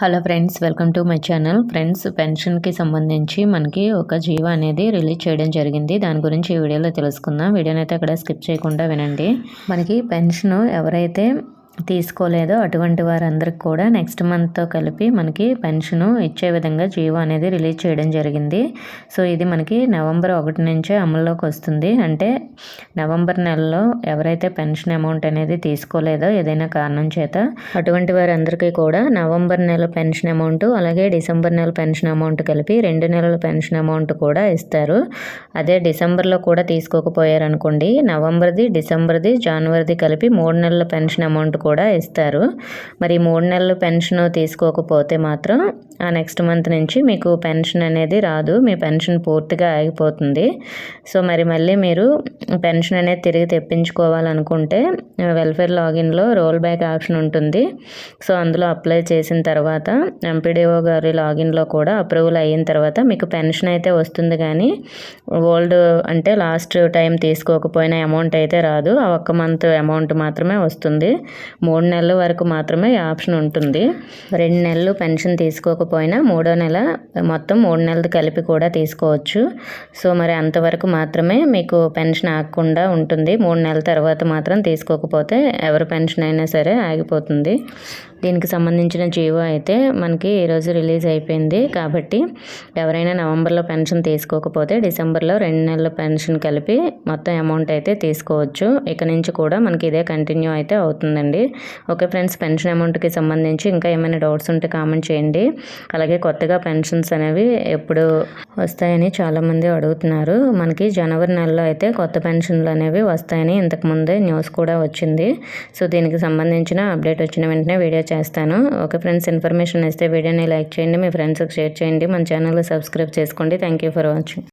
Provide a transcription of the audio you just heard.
Hello friends, welcome to my channel. Friends, పెన్షన్కి సంబంధించి మనకి ఒక జీవో అనేది రిలీజ్ చేయడం జరిగింది. దాని గురించి ఈ వీడియోలో తెలుసుకుందాం. వీడియోని అయితే అక్కడ స్కిప్ చేయకుండా వినండి. మనకి పెన్షన్ ఎవరైతే తీసుకోలేదో అటువంటి వారందరికి కూడా నెక్స్ట్ మంత్తో కలిపి మనకి పెన్షను ఇచ్చే విధంగా జీవో అనేది రిలీజ్ చేయడం జరిగింది. సో ఇది మనకి నవంబర్ 1 నుంచే అమల్లోకి వస్తుంది. అంటే నవంబర్ నెలలో ఎవరైతే పెన్షన్ అమౌంట్ అనేది తీసుకోలేదో ఏదైనా కారణం చేత అటువంటి వారందరికీ కూడా నవంబర్ నెల పెన్షన్ అమౌంట్ అలాగే డిసెంబర్ నెల పెన్షన్ అమౌంట్ కలిపి 2 నెలల పెన్షన్ అమౌంట్ కూడా ఇస్తారు. అదే డిసెంబర్లో కూడా తీసుకోకపోయారనుకోండి, నవంబర్ది, డిసెంబర్ది, జనవరిది కలిపి 3 నెలల పెన్షన్ అమౌంట్ కూడా ఇస్తారు. మరి 3 నెలలు పెన్షన్ తీసుకోకపోతే మాత్రం ఆ నెక్స్ట్ మంత్ నుంచి మీకు పెన్షన్ అనేది రాదు. మీ పెన్షన్ పూర్తిగా ఆగిపోతుంది. సో మరి మళ్ళీ మీరు పెన్షన్ అనేది తిరిగి తెప్పించుకోవాలనుకుంటే వెల్ఫేర్ లాగిన్లో రోల్ బ్యాక్ ఆప్షన్ ఉంటుంది. సో అందులో అప్లై చేసిన తర్వాత ఎంపీడీఓ గారి లాగిన్లో కూడా అప్రూవల్ అయిన తర్వాత మీకు పెన్షన్ అయితే వస్తుంది. కానీ ఓల్డ్ అంటే లాస్ట్ టైం తీసుకోకపోయిన అమౌంట్ అయితే రాదు. ఆ 1 మంత్ అమౌంట్ మాత్రమే వస్తుంది. 3 నెలల వరకు మాత్రమే ఈ ఆప్షన్ ఉంటుంది. 2 నెలలు పెన్షన్ తీసుకోకపోయినా 3వ నెల మొత్తం 3 నెలలు కలిపి కూడా తీసుకోవచ్చు. సో మరి అంతవరకు మాత్రమే మీకు పెన్షన్ ఆగకుండా ఉంటుంది. 3 నెలల తర్వాత మాత్రం తీసుకోకపోతే ఎవరి పెన్షన్ అయినా సరే ఆగిపోతుంది. దీనికి సంబంధించిన జీవో అయితే మనకి ఈరోజు రిలీజ్ అయిపోయింది. కాబట్టి ఎవరైనా నవంబర్లో పెన్షన్ తీసుకోకపోతే డిసెంబర్లో 2 నెలల పెన్షన్ కలిపి మొత్తం అమౌంట్ అయితే తీసుకోవచ్చు. ఇక నుంచి కూడా మనకి ఇదే కంటిన్యూ అయితే అవుతుందండి. ఓకే ఫ్రెండ్స్, పెన్షన్ అమౌంట్కి సంబంధించి ఇంకా ఏమైనా డౌట్స్ ఉంటే కామెంట్ చేయండి. అలాగే కొత్తగా పెన్షన్స్ అనేవి ఎప్పుడు వస్తాయని చాలామంది అడుగుతున్నారు. మనకి జనవరి నెలలో అయితే కొత్త పెన్షన్లు అనేవి వస్తాయని ఇంతకుముందే న్యూస్ కూడా వచ్చింది. సో దీనికి సంబంధించిన అప్డేట్ వచ్చిన వెంటనే వీడియో చేస్తాను. ఓకే ఫ్రెండ్స్, ఇన్ఫర్మేషన్ ఇస్తే వీడియోని లైక్ చేయండి, మీ ఫ్రెండ్స్కి షేర్ చేయండి, మన ఛానల్ సబ్స్క్రైబ్ చేసుకోండి. Thank you for watching.